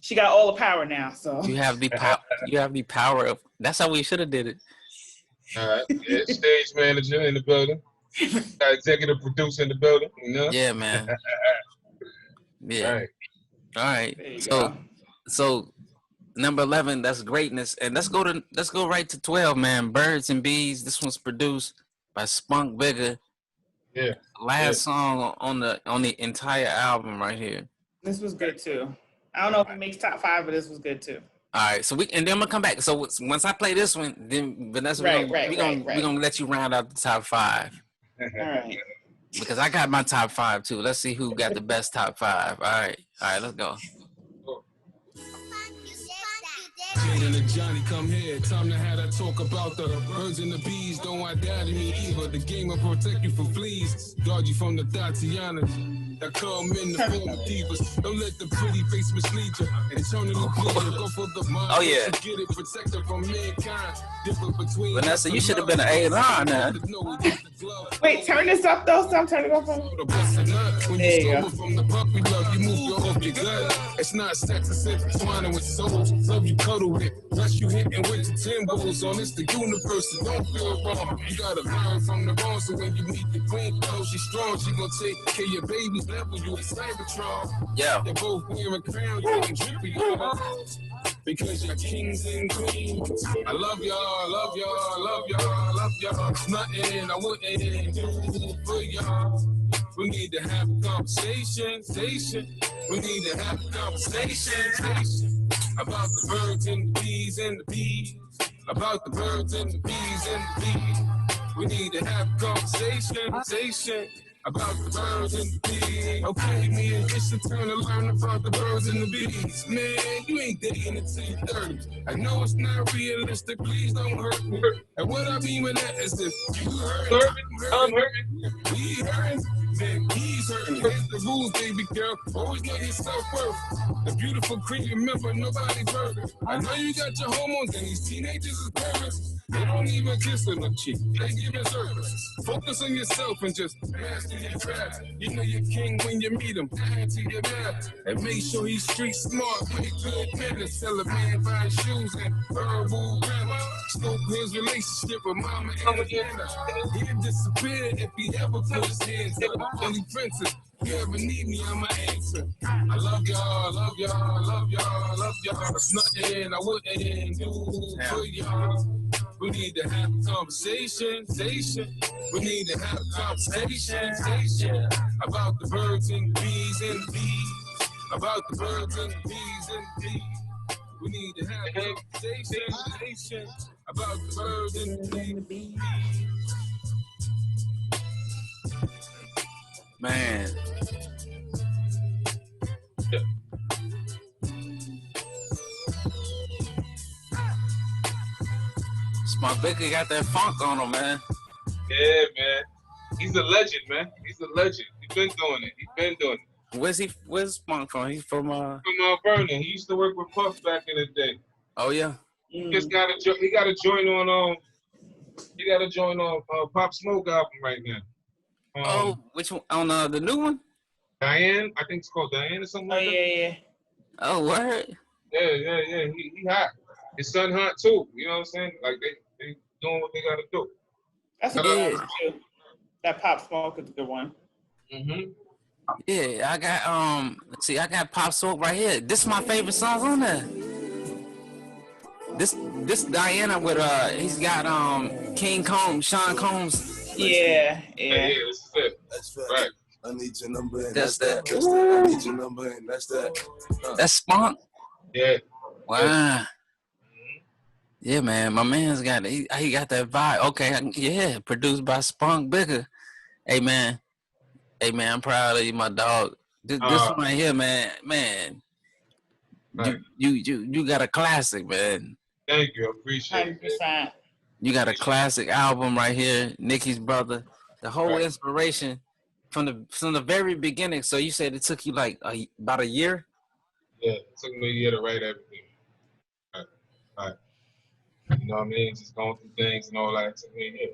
She got all the power now, so you have the power. You have the power of. That's how we should have did it. All right. Yeah, stage manager in the building. Executive producer in the building. You know? Yeah, man. Yeah. All right. So number 11, that's greatness, and let's go right to 12, man. Birds and Bees. This one's produced by Spunk Bigger. Yeah. Last song on the entire album right here. This was good too. I don't know if it makes top 5, but this was good too. All right, so and then I'm gonna come back. So once I play this one, then Vanessa, we're gonna let you round out the top 5. All right. Because I got my top 5 too. Let's see who got the best top 5. All right, let's go. Jade and the Johnny, come here. Time to have that talk about the birds and the bees. Don't want that to me either. The game will protect you from fleas. Guard you from the Tatianas that come in the form of divas. Don't let the pretty face mislead you. Eternally clear. Go for the mind. Oh yeah. Get it protected from mankind. Different between. Vanessa, you should have been an A&R now. Wait, turn this up though. Stop turning it off. When you go from the puppy love, you move your off your gut. It's not sex, it's intertwining with souls. Love you cuddle with. Plus you hitting with the timbals on. It's the universe, so don't feel wrong. You gotta learn from the wrong, so when you meet the queen, oh, she's strong. She gonna take care of your babies, level you a Cybertron. Yeah. They're both wearing crowns, you can drippy. Because you're kings and queens. I love y'all, love y'all, love y'all, love y'all. It's nothing I wouldn't do for y'all. We need to have a conversation, We need to have a conversation, about the birds and the bees and the bees. About the birds and the bees and the bees. We need to have a conversation, about the birds and the bees. Okay, me and Ish turn to learn about the birds and the bees. Man, you ain't dating until you're 30. I know it's not realistic, please don't hurt me. And what I mean with that is this: you hurting, I'm hurting, we hurting, then he's hurting. Here's the rules, baby girl. Always know your self-worth. The beautiful cream, remember, nobody's perfect. I know you got your hormones and these teenagers is parents. They don't even kiss on the cheek. They give you service. Focus on yourself and just master your craft. You know you're king when you meet him. Add to your math. And make sure he's street smart. With good manners. Tell a man buy shoes and verbal grammar. Scope his relationship with mama and Diana. He'll disappear if he ever put his hands up. Only princess. If you ever need me, I'm an answer. I love y'all, love y'all, love y'all, love y'all. It's nothing I wouldn't do for y'all. We need to have a conversation. We need to have a conversation about the birds and the bees and the bees. About the birds and the bees and the bees. We need to have a conversation about the birds and the bees. Man. Spunk Bigger got that funk on him, man. Yeah, man. He's a legend, man. He's a legend. He's been doing it. Where's Spunk from? He's from Mount Vernon. He used to work with Puff back in the day. Oh yeah. He got a joint on Pop Smoke album right now. Which one? On the new one? Diane, I think it's called Diane or something like that. Yeah. Oh, word? Yeah. He hot. His son hot too. You know what I'm saying? Like they doing what they gotta do. That's a good one too. That Pop Smoke is a good one. Mm-hmm. Yeah, I got let's see, I got Pop Smoke right here. This is my favorite song on there. This Diana with he's got King Combs, Sean Combs Yeah. Yeah, this is it. That's right. Right. I need your number and That's that's that. that. I need your number and that's that. That's Spunk. Yeah. Wow. Yeah, man. My man's got he got that vibe. Okay, yeah. Produced by Spunk Bigger. Hey, man. I'm proud of you, my dog. This one right here, man. Right. You got a classic, man. Thank you. I appreciate it. 100%. You got a classic album right here, Nicki's Brother. The whole inspiration from the very beginning. So you said it took you like about a year? Yeah, it took me a year to write everything. Right. You know what I mean? Just going through things and all that. It took me a year.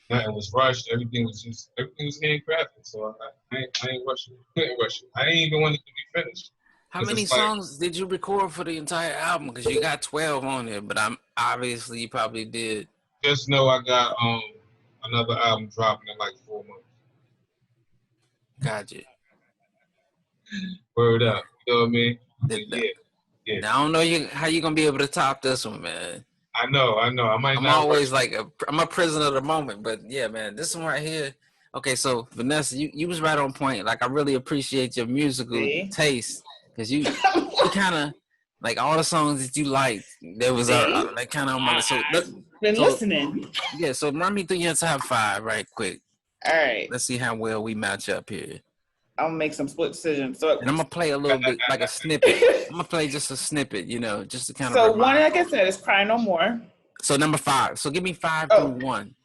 Nothing was rushed. Everything was handcrafted. So I ain't rushing. Couldn't rush it. I didn't even want it to be finished. How many songs did you record for the entire album? Because you got 12 on there, but I'm obviously you probably did. Just know I got another album dropping in like 4 months. Gotcha. Word up. You know what I mean? Yeah. Now, I don't know how you gonna be able to top this one, man. I know. I'm always like I'm a prisoner of the moment, but yeah, man, this one right here. Okay, so Vanessa, you was right on point. Like I really appreciate your musical taste because you kind of like all the songs that you liked. There was like kind of on my been listening. Yeah, so run me through your top 5 right quick. All right. Let's see how well we match up here. I'm gonna make some split decisions. So and I'm gonna play a little bit like a snippet. I'm gonna play just a snippet, just to kind of. So one, like I said, is "Cry No More." So number 5. So give me 5 through 1.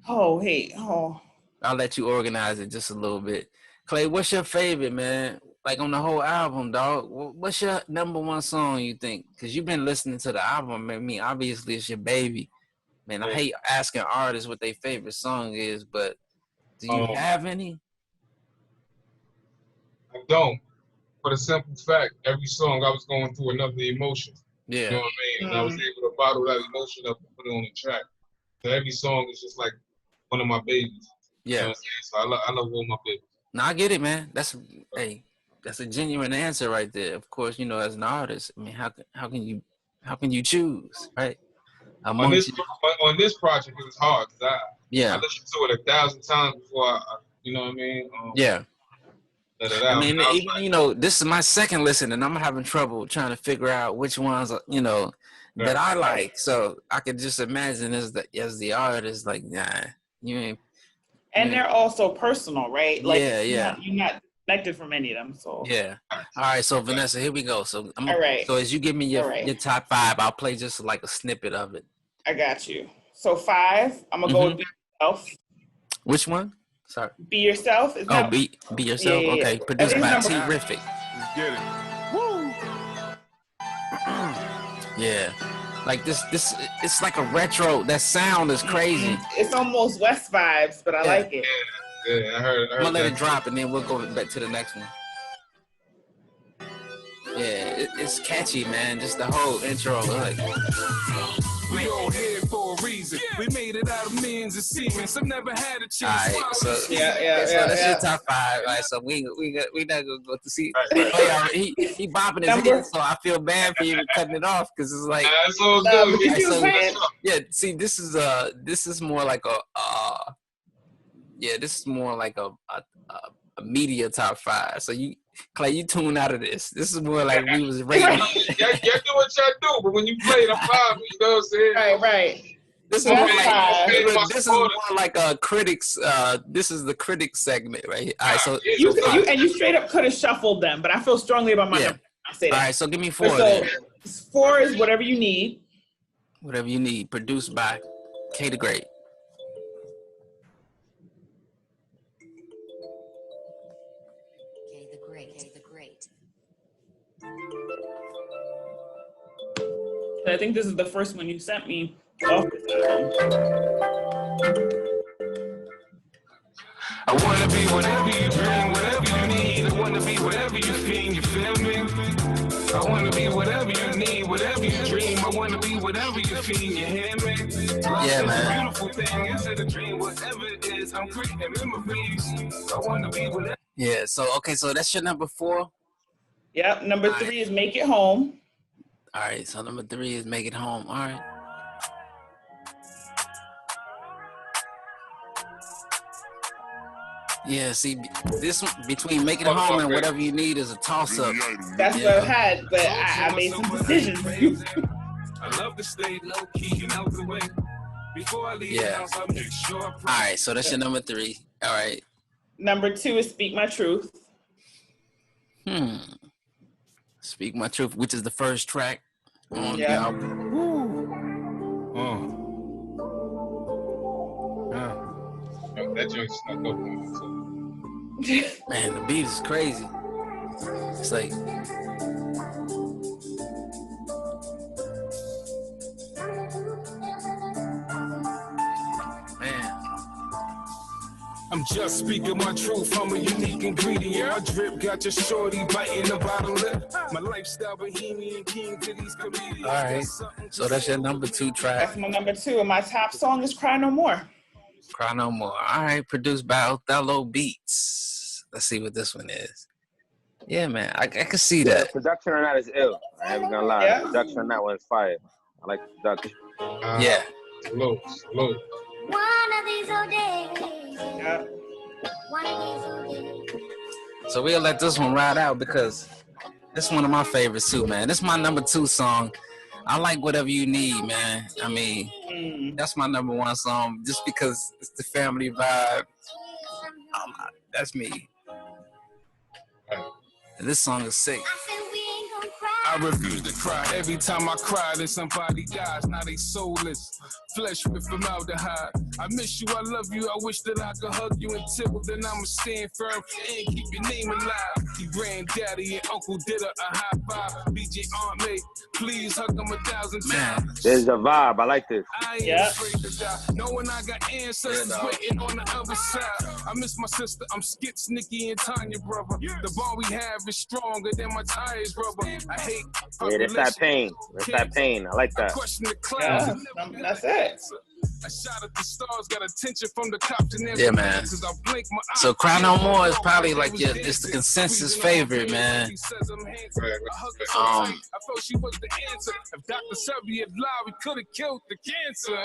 Oh. I'll let you organize it just a little bit. Clay, what's your favorite, man? Like on the whole album, dog. What's your number 1 song you think? Because you've been listening to the album. I mean, obviously it's your baby. Man, I hate asking artists what their favorite song is, but do you have any? I don't. For the simple fact, every song I was going through another emotion. Yeah. You know what I mean? And I was able to bottle that emotion up and put it on the track. So every song is just like one of my babies. Yeah. You know what I'm saying? So I love all my babies. No, I get it, man. That's a genuine answer right there. Of course, as an artist, I mean, how can you choose, right? On this project, it was hard because I listened to it 1,000 times before I you know what I mean? I mean, even this is my second listen, and I'm having trouble trying to figure out which ones that I like. So I could just imagine as the artist, like, nah, you ain't. And they're also personal, right? Like, you're not connected from any of them. So yeah. All right, so Vanessa, here we go. So So as you give me your top 5, I'll play just like a snippet of it. I got you. So 5, I'm gonna go with Be Yourself. Which one? Sorry. Be Yourself. Be Yourself. Yeah. Okay. Produced by Terrific. Get it. Woo. Yeah. Like this, it's like a retro. That sound is crazy. It's almost West vibes, but I like it. Yeah, I heard I'm gonna let it drop, and then we'll go back to the next one. Yeah, it's catchy, man. Just the whole intro, like. We all here for a reason. We made it out of millions of semen. Some never had a chance. All right, so So that's your top 5. All right, so we not gonna go to see. He bopping his head, so I feel bad for you cutting it off because it's like. Yeah, see, this is more like this is more like a media top 5. So Clay, you tune out of this. This is more like we was rating. Y'all do what y'all do, but when you play it, I'm vibing. You know what I'm saying? Right. This is more like a critics. This is the critics segment, right here. All right, so you straight up could have shuffled them, but I feel strongly about my number. I say that. All right, so give me 4. So 4 is Whatever You Need. Whatever You Need, produced by K the Great. I think this is the first one you sent me off this album. I wanna be whatever you dream, whatever you need. I wanna be whatever you feel, you feel me? I wanna be whatever you need, whatever you dream. I wanna be whatever you feel, you hear me? Yeah, man. Beautiful thing, is it a dream? Whatever it is, I'm creating memories. I wanna be whatever. Yeah, so that's your number 4? Yep, number 3 is Make It Home. All right, so number 3 is Make It Home. All right. Yeah, see, this one, between making it home and whatever you need is a toss-up. That's what I had, but I made some decisions. I love to stay low key and out the way. Before I leave the house, I make sure. All right, so that's your number 3. All right. Number 2 is Speak My Truth. Speak My Truth, which is the first track on the album. That joint snuck up on me too. Man, the beat is crazy. It's like, man. I'm just speaking my truth. I'm a unique ingredient. My drip got your shorty biting the bottom lip. My lifestyle bohemian king to these comedians. All right, so that's your number 2 track. That's my number 2, and my top song is Cry No More. Cry No More. All right, produced by Othello Beats. Let's see what this one is. Yeah, man, I can see that. The production on that is ill. I ain't gonna lie. The production on that one is fire. I like the production. Yeah. Slow. One of these old days. One of these old days. So we'll let this one ride out because this is one of my favorites too, man. This is my number 2 song. I like Whatever You Need, man. I mean, that's my number 1 song just because it's the family vibe. That's me. And this song is sick. I refuse to cry. Every time I cry, then somebody dies. Now they soulless, flesh with formaldehyde. I miss you, I love you. I wish that I could hug you until then I'ma stand firm and keep your name alive. Your granddaddy and uncle did a high five. BJ Aunt May, please hug them 1,000 times. There's a vibe. I like this. I ain't afraid to die, knowing I got ancestors waiting on the other side. I miss my sister. I'm Skits, Nikki, and Tanya, brother. The bond we have is stronger than my tires, rubber. I hate. Yeah, that's that pain. That's that pain. I like that. Yeah, that's it. A shot at the stars, got attention from the cops and Yeah, man. So Cry No More is probably like it's the consensus favorite, man. I felt she was the answer. If Dr. Sebi had lied, we could have killed the cancer.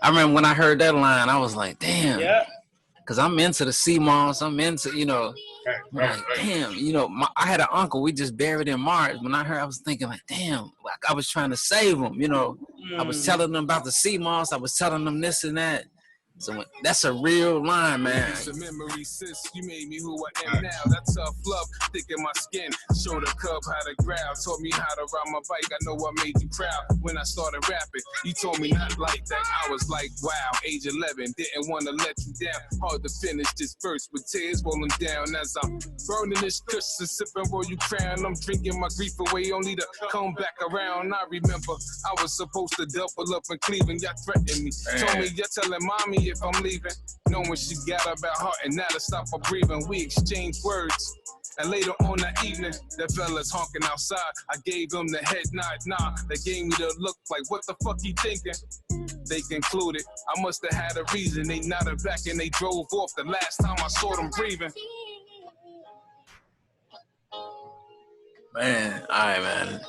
I remember when I heard that line, I was like, damn. Yeah. Cause I'm into the sea moss. I'm into, like, damn, I had an uncle we just buried in March. When I heard, I was thinking like, damn, like I was trying to save him, I was telling them about the sea moss. I was telling them this and that. So that's a real line, man. It's a memory, sis. You made me who I am now. That's tough love, thick in my skin. Showed a cub how to growl. Taught me how to ride my bike. I know I made you proud when I started rapping. You told me not like that. I was like, wow, age 11. Didn't want to let you down. Hard to finish this verse with tears rolling down as I'm burning this kush and sipping Royal Crown. I'm drinking my grief away, only to come back around. I remember I was supposed to double up in Cleveland. Y'all threatened me. Told me you're telling mommy if I'm leaving, knowing she got about her and now to stop her breathing. We exchanged words, and later on that evening, the fellas honking outside. I gave them the head nod, nah. They gave me the look like, what the fuck he thinking? They concluded I must have had a reason. They nodded back and they drove off the last time I saw them breathing. Man, all right, man.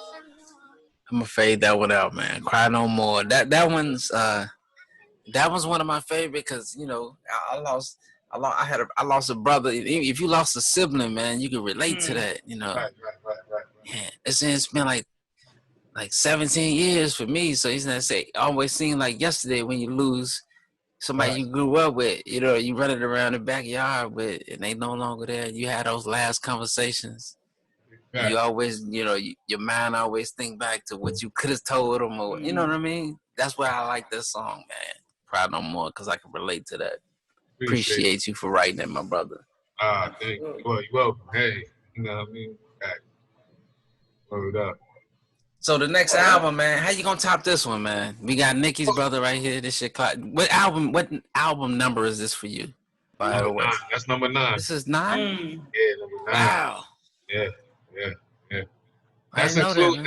I'm gonna fade that one out, man. Cry No More. That one's one of my favorite because I lost a brother. If you lost a sibling, man, you can relate to that. Right. Yeah, it's been like 17 years for me. So it's not say always seemed like yesterday when you lose somebody you grew up with. You run it around the backyard with, and they no longer there. You had those last conversations. Right. You always, your mind always think back to what you could have told them, or you know what I mean. That's why I like this song, man. Cry No More, because I can relate to that. Appreciate you for writing it, my brother. Thank you. Well, you're welcome. Hey, you know what I mean? Word up. So the next album, man, how you gonna top this one, man? We got Nicki's brother right here. This shit. What album number is this for you? By the way, that's number 9. This is 9. Yeah, number 9. Wow. Yeah. That's including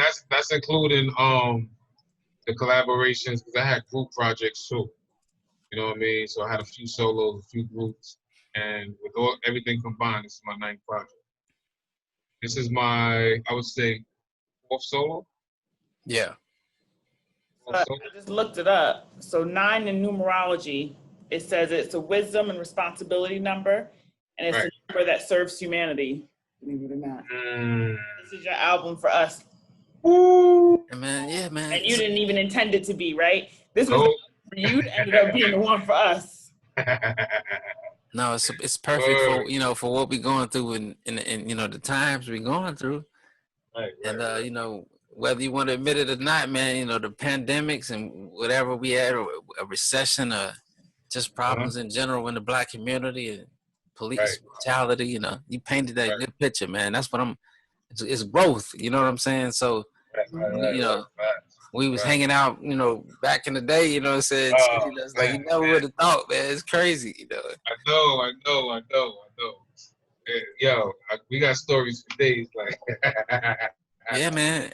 the collaborations, because I had group projects too. You know what I mean? So I had a few solos, a few groups, and with everything combined, this is my 9th project. This is my, I would say, 4th solo. Yeah. I just looked it up. So 9 in numerology It says it's a wisdom and responsibility number, and it's a number that serves humanity. Believe it or not. This is your album for us. Woo! Man, yeah, man. And you didn't even intend it to be, right? This was for you. Ended up being the one for us. No, it's perfect for for what we're going through and the times we're going through. Right. Whether you want to admit it or not, man, the pandemics and whatever we had, or a recession, or just problems in general in the Black community and police brutality, you painted that good picture, man. That's what it's growth, you know what I'm saying? So, we was hanging out, back in the day, it's like you never would have thought, man. It's crazy, I know. Yo, we got stories for days, like. Yeah, man.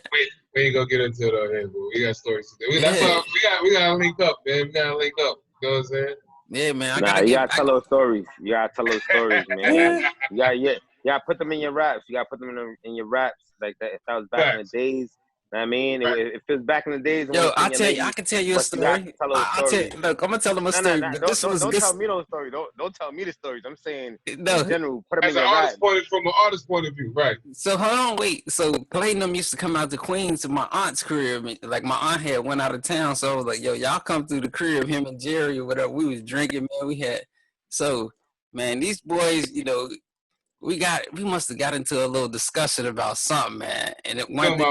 We ain't gonna get into it on here, but we got stories today. That's why we gotta link up, man. We gotta link up. You know what I'm saying? Yeah, man. You gotta tell those stories. You gotta tell those stories, man. You gotta put them in your raps. You gotta put them in your raps like that. If that was back in the days. I mean, if it's back in the days. Yo, I can tell you a story. Look, I'm gonna tell them a story. No, don't tell me those stories. Don't tell me the stories. I'm saying in general, put them as in your rap. From an artist point of view, right? So hold on, wait. So Clay and them used to come out to Queens to my aunt's crib. Like my aunt had went out of town, so I was like, yo, y'all come through the crib. Him and Jerry or whatever. We was drinking, man. Man, these boys, we must have got into a little discussion about something, man. And it went.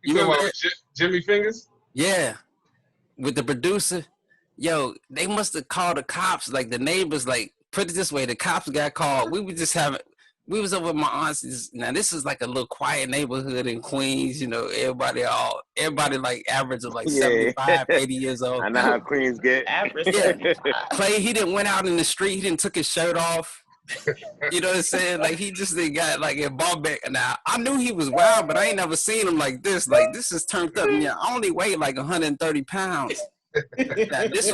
You know about Jimmy Fingers? Yeah, with the producer. Yo, they must have called the cops. Like the neighbors, like put it this way, the cops got called. We was over at my aunt's. Now this is like a little quiet neighborhood in Queens. Everybody like average of like 75, 80 years old. I know how Queens get. Yeah. Clay, he didn't went out in the street. He didn't took his shirt off. You know what I'm saying? Like he just got like a ball back. Now I knew he was wild, but I ain't never seen him like this. Like this is turned up. Yeah, I only weigh like 130 pounds. Now, this was